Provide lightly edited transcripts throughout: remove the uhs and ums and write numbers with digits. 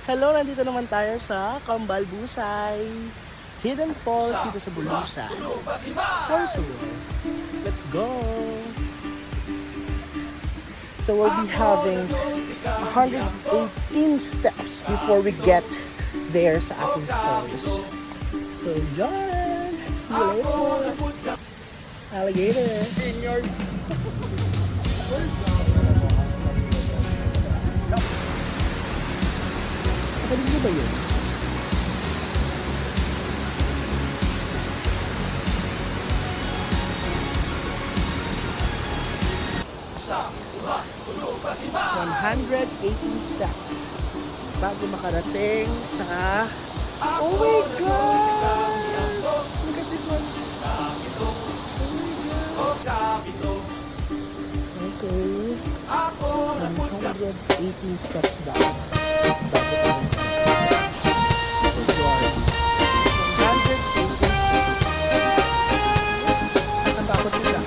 Hello, nandito naman tayo sa Kambal Busay Hidden Falls dito sa Bulusan, Sorsogon. Let's go! So we'll be having 118 steps before we get there sa ating falls. So John, see you later! Alligator! Pwede mo ba yun? steps bago makarating sa... Oh my God! Look at this one! Oh my God! Okay. 118 steps down. Bago tayo.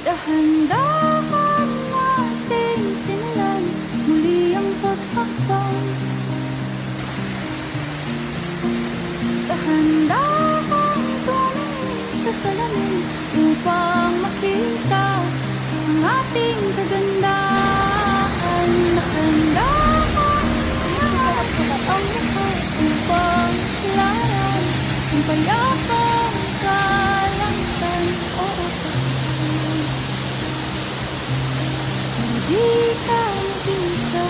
Dahan-dahan natin simulan muli ang paghakbang. Dahan-dahan tumingin sa salamin upang makita ang ating kagandahan. Dahan-dahan angat ang lahat upang silayan ang payapang kalangitan. Di ka mag-isa,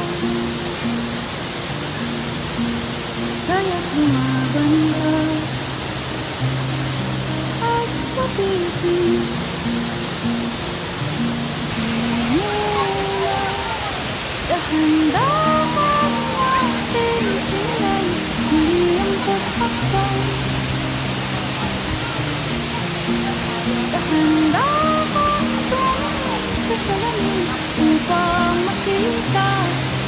kaya't lumaban ka at sabihin mula. Dahan-dahan natin simulan muli ang paghakbang. Dahan-dahan tumingin sa salamin upang makita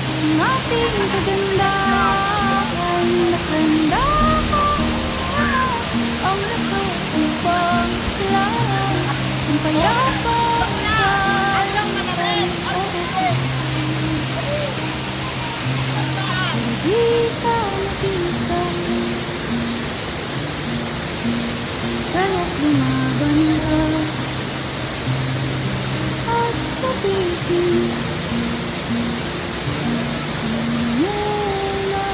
ang ating kagandahan. Dahan-dahan ang lahat upang silayan ang payapang kalangitan. Hindi ka mag-isa, kaya't lumaban ka at sabihin mula.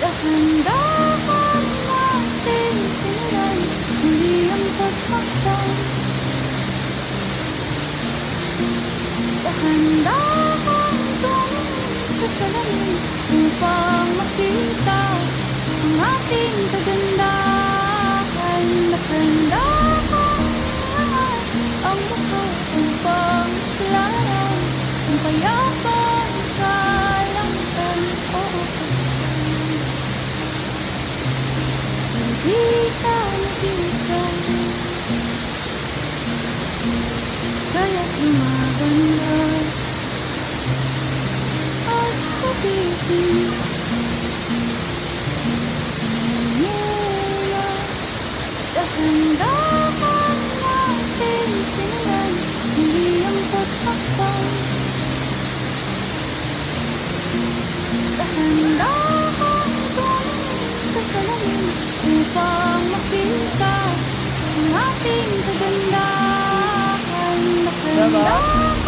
Dahan-dahan natin simulan muli ang paghakbang. Dahan-dahan tumingin sa salamin upang makita ang ating kagandahan. Dahan-dahan angat ang lahat upang silayan ang payapang kalangitan. Hindi ka mag-isa, kaya't lumaban ka at sabihin mula. Dahan-dahan natin simulan muli ang paghakbang. Dahan-dahan tumingin sa salamin upang makita ang ating kagandahan. Dahan-dahan